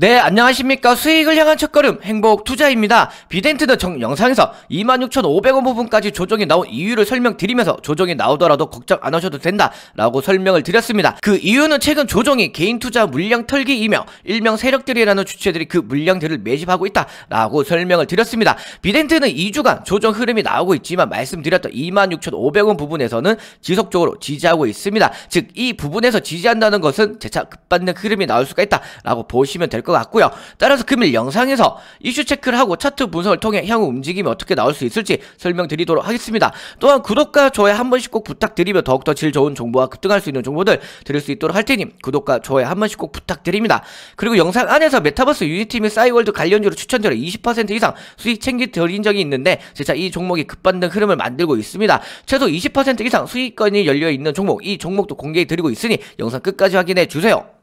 네, 안녕하십니까. 수익을 향한 첫걸음 행복투자입니다. 비덴트는 영상에서 26,500원 부분까지 조정이 나온 이유를 설명드리면서 조정이 나오더라도 걱정 안 하셔도 된다 라고 설명을 드렸습니다. 그 이유는 최근 조정이 개인투자 물량 털기이며 일명 세력들이라는 주체들이 그 물량들을 매집하고 있다 라고 설명을 드렸습니다. 비덴트는 2주간 조정 흐름이 나오고 있지만 말씀드렸던 26,500원 부분에서는 지속적으로 지지하고 있습니다. 즉 이 부분에서 지지한다는 것은 재차 급받는 흐름이 나올 수가 있다 라고 보시면 될 것 같고요. 따라서 금일 영상에서 이슈 체크를 하고 차트 분석을 통해 향후 움직임이 어떻게 나올 수 있을지 설명드리도록 하겠습니다. 또한 구독과 좋아요 한 번씩 꼭 부탁드리며 더욱더 질 좋은 정보와 급등할 수 있는 정보들 드릴 수 있도록 할 테니 구독과 좋아요 한 번씩 꼭 부탁드립니다. 그리고 영상 안에서 메타버스 유니티 및 싸이월드 관련주로 추천드려 20% 이상 수익 챙겨드린 적이 있는데 진짜 이 종목이 급반등 흐름을 만들고 있습니다. 최소 20% 이상 수익권이 열려있는 종목, 이 종목도 공개해드리고 있으니 영상 끝까지 확인해주세요.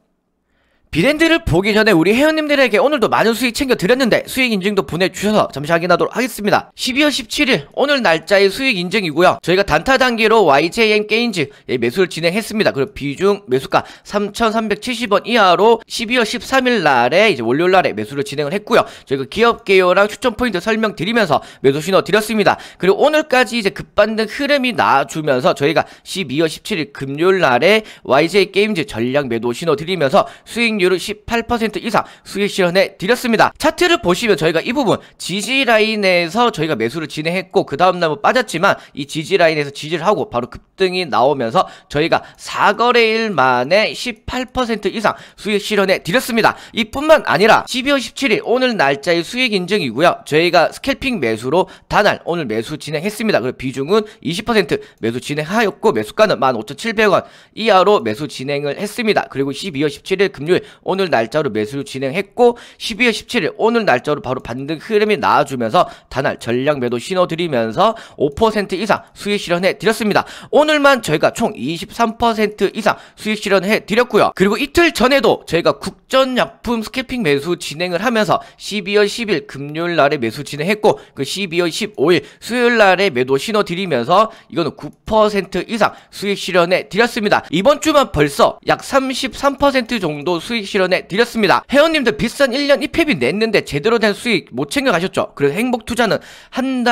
비덴트를 보기 전에 우리 회원님들에게 오늘도 많은 수익 챙겨드렸는데 수익 인증도 보내주셔서 잠시 확인하도록 하겠습니다. 12월 17일 오늘 날짜의 수익 인증이고요. 저희가 단타 단계로 YJM 게임즈 매수를 진행했습니다. 그리고 비중 매수가 3,370원 이하로 12월 13일 날에 이제 월요일 날에 매수를 진행을 했고요. 저희가 기업 개요랑 추천 포인트 설명드리면서 매수 신호 드렸습니다. 그리고 오늘까지 이제 급반등 흐름이 나와주면서 저희가 12월 17일 금요일 날에 YJ 게임즈 전략 매도 신호 드리면서 수익률을 18% 이상 수익 실현해 드렸습니다. 차트를 보시면 저희가 이 부분 지지 라인에서 저희가 매수를 진행했고 그 다음날 뭐 빠졌지만 이 지지 라인에서 지지를 하고 바로 급등이 나오면서 저희가 4거래일 만에 18% 이상 수익 실현해 드렸습니다. 이뿐만 아니라 12월 17일 오늘 날짜의 수익 인증이고요. 저희가 스캘핑 매수로 단알 오늘 매수 진행했습니다. 그리고 비중은 20% 매수 진행하였고 매수가는 15,700원 이하로 매수 진행을 했습니다. 그리고 12월 17일 금요일 오늘 날짜로 매수를 진행했고 12월 17일 오늘 날짜로 바로 반등 흐름이 나와주면서 단알 전략 매도 신호 드리면서 5% 이상 수익 실현해 드렸습니다. 오늘만 저희가 총 23% 이상 수익 실현해 드렸고요. 그리고 이틀 전에도 저희가 국전약품 스캘핑 매수 진행을 하면서 12월 10일 금요일 날에 매수 진행했고 그 12월 15일 수요일 날에 매도 신호 드리면서 이거는 9% 이상 수익 실현해 드렸습니다. 이번 주만 벌써 약 33% 정도 수익 실현해 드렸습니다. 회원님들 비싼 1년 입회비 냈는데 제대로 된 수익 못 챙겨가셨죠? 그래서 행복투자는 한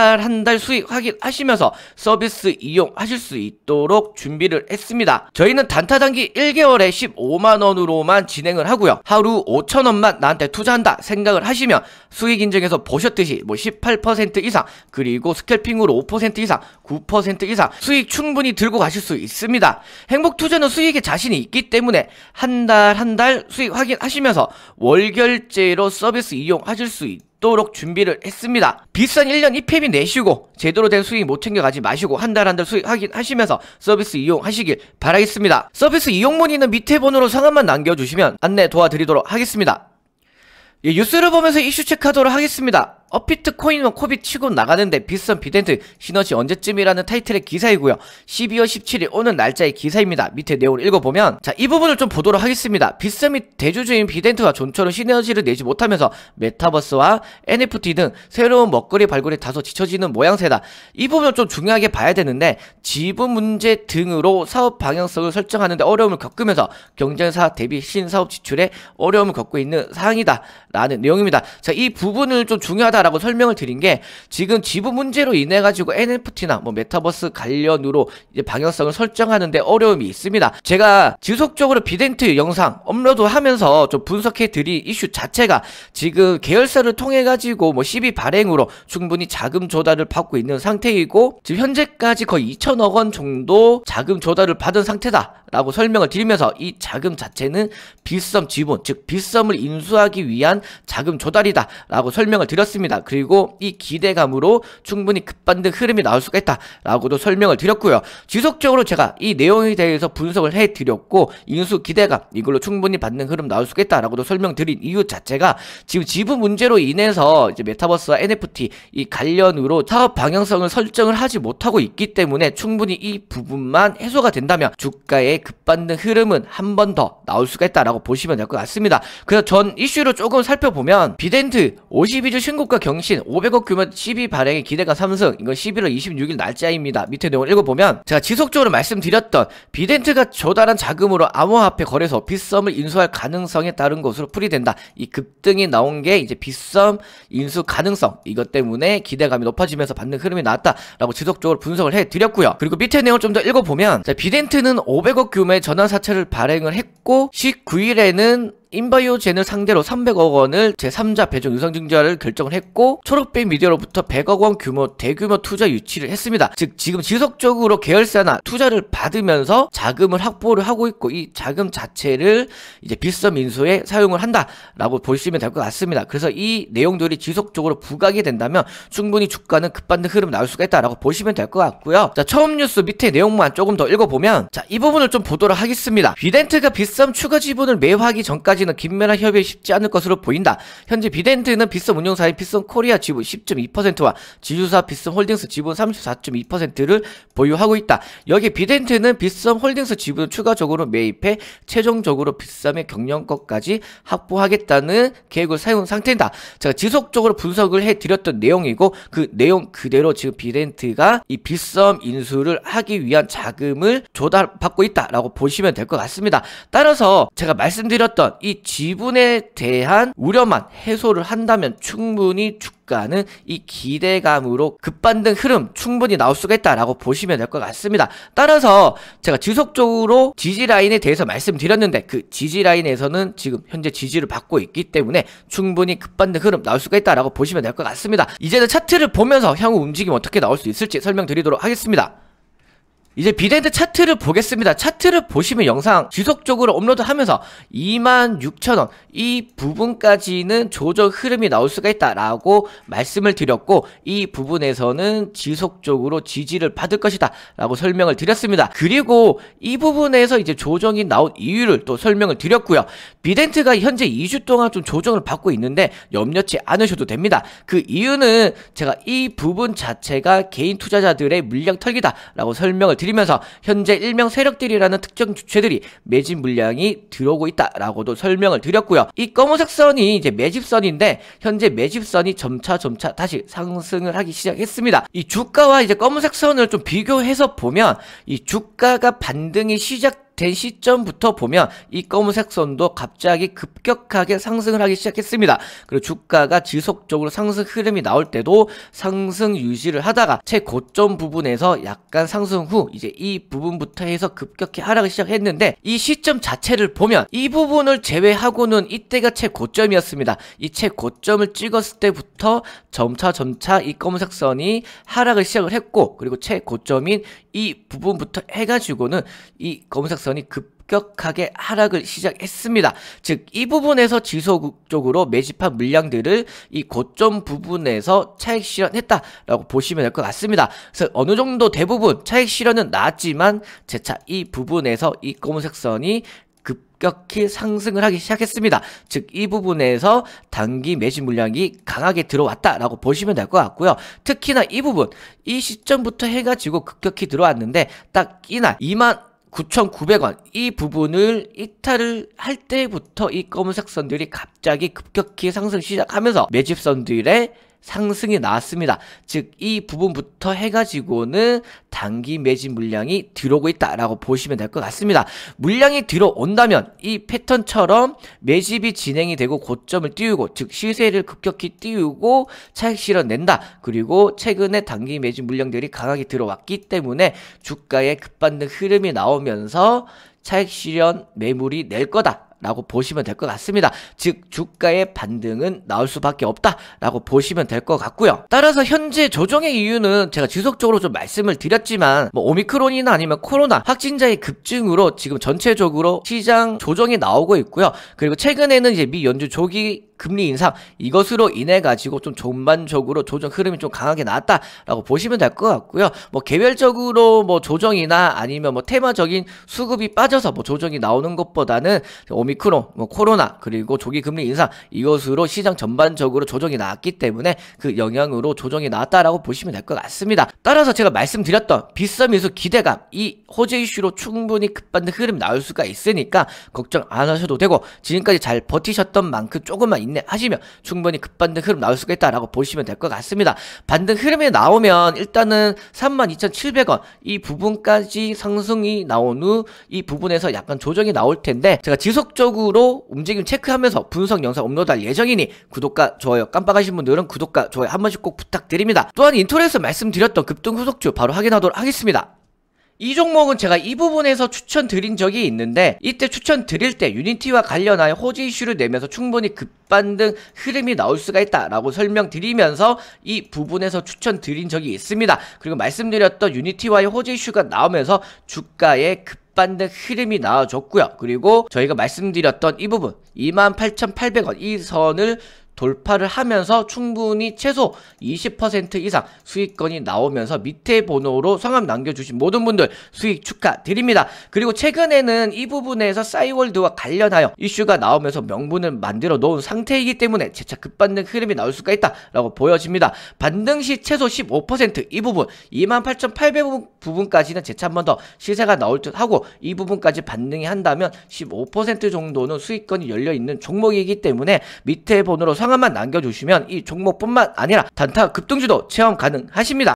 달 수익 확인하시면서 서비스 이용하실 수 있도록 준비를 했습니다. 저희는 단타 단기 1개월에 15만원으로만 진행을 하고요. 하루 5,000원만 나한테 투자한다 생각을 하시면 수익 인증에서 보셨듯이 뭐 18% 이상 그리고 스캘핑으로 5% 이상 9% 이상 수익 충분히 들고 가실 수 있습니다. 행복투자는 수익에 자신이 있기 때문에 한 달 수익 확인하시면서 월결제로 서비스 이용하실 수 있도록 준비를 했습니다. 비싼 1년 입회비 내시고 제대로 된 수익 못 챙겨가지 마시고 한 달 수익 확인하시면서 서비스 이용하시길 바라겠습니다. 서비스 이용 문의는 밑에 번호로 성함만 남겨주시면 안내 도와드리도록 하겠습니다. 뉴스를 보면서 이슈 체크하도록 하겠습니다. 업비트 코인은 코빗 치고 나가는데 비싼 비덴트 시너지 언제쯤이라는 타이틀의 기사이고요. 12월 17일 오늘 날짜의 기사입니다. 밑에 내용을 읽어보면 자, 이 부분을 좀 보도록 하겠습니다. 비썸 및 대주주인 비덴트와 좀처럼 시너지를 내지 못하면서 메타버스와 NFT 등 새로운 먹거리 발굴에 다소 지쳐지는 모양새다. 이 부분을 좀 중요하게 봐야 되는데 지분 문제 등으로 사업 방향성을 설정하는데 어려움을 겪으면서 경쟁사 대비 신사업 지출에 어려움을 겪고 있는 사항이다 라는 내용입니다. 자, 이 부분을 좀 중요하다 라고 설명을 드린 게 지금 지분 문제로 인해 가지고 NFT나 뭐 메타버스 관련으로 이제 방향성을 설정하는데 어려움이 있습니다. 제가 지속적으로 비덴트 영상 업로드하면서 좀 분석해 드린 이슈 자체가 지금 계열사를 통해 가지고 뭐 시비 발행으로 충분히 자금 조달을 받고 있는 상태이고 지금 현재까지 거의 2천억 원 정도 자금 조달을 받은 상태다 라고 설명을 드리면서 이 자금 자체는 비썸 지분 즉 비썸을 인수하기 위한 자금 조달이다 라고 설명을 드렸습니다. 그리고 이 기대감으로 충분히 급반등 흐름이 나올 수가 있다 라고도 설명을 드렸고요. 지속적으로 제가 이 내용에 대해서 분석을 해드렸고 인수 기대감 이걸로 충분히 받는 흐름 나올 수가 있다 라고도 설명드린 이유 자체가 지금 지분 문제로 인해서 이제 메타버스와 NFT 이 관련으로 사업 방향성을 설정을 하지 못하고 있기 때문에 충분히 이 부분만 해소가 된다면 주가의 급반등 흐름은 한 번 더 나올 수가 있다라고 보시면 될 것 같습니다. 그래서 전 이슈로 조금 살펴보면 비덴트 52주 신고가 미국과 경신 500억 규모 CB 발행의 기대가 상승. 이건 11월 26일 날짜입니다. 밑에 내용을 읽어보면 제가 지속적으로 말씀드렸던 비덴트가 조달한 자금으로 암호화폐 거래소 빗썸을 인수할 가능성에 따른 것으로 풀이된다. 이 급등이 나온 게 이제 빗썸 인수 가능성, 이것 때문에 기대감이 높아지면서 받는 흐름이 나왔다라고 지속적으로 분석을 해드렸고요. 그리고 밑에 내용을 좀 더 읽어보면 비덴트는 500억 규모의 전환사채를 발행을 했고 19일에는 인바이오젠을 상대로 300억 원을 제3자 배정 유상증자를 결정을 했고 초록빛 미디어로부터 100억 원 규모 대규모 투자 유치를 했습니다. 즉 지금 지속적으로 계열사나 투자를 받으면서 자금을 확보를 하고 있고 이 자금 자체를 이제 빗썸 인수에 사용을 한다라고 보시면 될 것 같습니다. 그래서 이 내용들이 지속적으로 부각이 된다면 충분히 주가는 급반등 흐름 나올 수가 있다라고 보시면 될 것 같고요. 자, 처음 뉴스 밑에 내용만 조금 더 읽어보면 자, 이 부분을 좀 보도록 하겠습니다. 비덴트가 빗썸 추가 지분을 매수하기 전까지 긴밀한 협의가 쉽지 않을 것으로 보인다. 현재 비덴트는 빗썸 운용사인 빗썸 코리아 지분 10.2%와 지주사 빗썸 홀딩스 지분 34.2%를 보유하고 있다. 여기에 비덴트는 빗썸 홀딩스 지분을 추가적으로 매입해 최종적으로 빗썸의 경영권까지 확보하겠다는 계획을 세운 상태다. 제가 지속적으로 분석을 해드렸던 내용이고 그 내용 그대로 지금 비덴트가 이 빗썸 인수를 하기 위한 자금을 조달받고 있다라고 보시면 될 것 같습니다. 따라서 제가 말씀드렸던 이 지분에 대한 우려만 해소를 한다면 충분히 주가는 이 기대감으로 급반등 흐름 충분히 나올 수가 있다라고 보시면 될 것 같습니다. 따라서 제가 지속적으로 지지라인에 대해서 말씀드렸는데 그 지지라인에서는 지금 현재 지지를 받고 있기 때문에 충분히 급반등 흐름 나올 수가 있다라고 보시면 될 것 같습니다. 이제는 차트를 보면서 향후 움직임 어떻게 나올 수 있을지 설명드리도록 하겠습니다. 이제 비덴트 차트를 보겠습니다. 차트를 보시면 영상 지속적으로 업로드하면서 26,000원 이 부분까지는 조정 흐름이 나올 수가 있다라고 말씀을 드렸고 이 부분에서는 지속적으로 지지를 받을 것이다 라고 설명을 드렸습니다. 그리고 이 부분에서 이제 조정이 나온 이유를 또 설명을 드렸고요. 비덴트가 현재 2주 동안 좀 조정을 받고 있는데 염려치 않으셔도 됩니다. 그 이유는 제가 이 부분 자체가 개인 투자자들의 물량 털기다 라고 설명을 드리면서 현재 일명 세력들이라는 특정 주체들이 매집 물량이 들어오고 있다라고도 설명을 드렸고요. 이 검은색 선이 이제 매집선인데 현재 매집선이 점차 다시 상승을 하기 시작했습니다. 이 주가와 이제 검은색 선을 좀 비교해서 보면 이 주가가 반등이 된 시점부터 보면 이 검은색 선도 갑자기 급격하게 상승을 하기 시작했습니다. 그리고 주가가 지속적으로 상승 흐름이 나올 때도 상승 유지를 하다가 최고점 부분에서 약간 상승 후 이제 이 부분부터 해서 급격히 하락을 시작했는데 이 시점 자체를 보면 이 부분을 제외하고는 이때가 최고점이었습니다. 이 최고점을 찍었을 때부터 점차 이 검은색 선이 하락을 시작을 했고 그리고 최고점인 이 부분부터 해가지고는 이 검은색 선이 급격하게 하락을 시작했습니다. 즉 이 부분에서 지속적으로 매집한 물량들을 이 고점 부분에서 차익 실현했다라고 보시면 될 것 같습니다. 그래서 어느 정도 대부분 차익 실현은 나왔지만 재차 이 부분에서 이 검은색 선이 급격히 상승을 하기 시작했습니다. 즉 이 부분에서 단기 매집 물량이 강하게 들어왔다라고 보시면 될 것 같고요. 특히나 이 부분 이 시점부터 해가지고 급격히 들어왔는데 딱 이날 29,900원 이 부분을 이탈을 할 때부터 이 검은색 선들이 갑자기 급격히 상승 시작하면서 매집선들의 상승이 나왔습니다. 즉 이 부분부터 해가지고는 단기 매집 물량이 들어오고 있다라고 보시면 될 것 같습니다. 물량이 들어온다면 이 패턴처럼 매집이 진행이 되고 고점을 띄우고 즉 시세를 급격히 띄우고 차익 실현낸다. 그리고 최근에 단기 매집 물량들이 강하게 들어왔기 때문에 주가의 급반등 흐름이 나오면서 차익 실현 매물이 낼 거다 라고 보시면 될 것 같습니다. 즉 주가의 반등은 나올 수밖에 없다 라고 보시면 될 것 같고요. 따라서 현재 조정의 이유는 제가 지속적으로 좀 말씀을 드렸지만 뭐 오미크론이나 아니면 코로나 확진자의 급증으로 지금 전체적으로 시장 조정이 나오고 있고요. 그리고 최근에는 이제 미 연준 조기 금리 인상 이것으로 인해 가지고 좀 전반적으로 조정 흐름이 좀 강하게 나왔다라고 보시면 될 것 같고요. 뭐 개별적으로 뭐 조정이나 아니면 뭐 테마적인 수급이 빠져서 뭐 조정이 나오는 것보다는 오미크론, 뭐 코로나 그리고 조기 금리 인상 이것으로 시장 전반적으로 조정이 나왔기 때문에 그 영향으로 조정이 나왔다라고 보시면 될 것 같습니다. 따라서 제가 말씀드렸던 빗썸 인수 기대감 이 호재 이슈로 충분히 급반등 흐름 나올 수가 있으니까 걱정 안 하셔도 되고 지금까지 잘 버티셨던 만큼 조금만 있네 하시면 충분히 급반등 흐름 나올 수가 있다라고 보시면 될 것 같습니다. 반등 흐름이 나오면 일단은 32,700원 이 부분까지 상승이 나온 후 이 부분에서 약간 조정이 나올 텐데 제가 지속적으로 움직임 체크하면서 분석 영상 업로드할 예정이니 구독과 좋아요 깜빡하신 분들은 구독과 좋아요 한 번씩 꼭 부탁드립니다. 또한 인트로에서 말씀드렸던 급등 후속주 바로 확인하도록 하겠습니다. 이 종목은 제가 이 부분에서 추천드린 적이 있는데 이때 추천드릴 때 유니티와 관련하여 호재 이슈를 내면서 충분히 급반등 흐름이 나올 수가 있다라고 설명드리면서 이 부분에서 추천드린 적이 있습니다. 그리고 말씀드렸던 유니티와의 호재 이슈가 나오면서 주가의 급반등 흐름이 나와줬고요. 그리고 저희가 말씀드렸던 이 부분 28,800원 이 선을 돌파를 하면서 충분히 최소 20% 이상 수익권이 나오면서 밑에 번호로 성함 남겨주신 모든 분들 수익 축하드립니다. 그리고 최근에는 이 부분에서 싸이월드와 관련하여 이슈가 나오면서 명분을 만들어 놓은 상태이기 때문에 재차 급반등 흐름이 나올 수가 있다라고 보여집니다. 반등 시 최소 15% 이 부분 28,800 부분까지는 재차 한 번 더 시세가 나올 듯 하고 이 부분까지 반등이 한다면 15% 정도는 수익권이 열려있는 종목이기 때문에 밑에 번호로 성함만 남겨주시면 이 종목뿐만 아니라 단타 급등주도 체험 가능하십니다.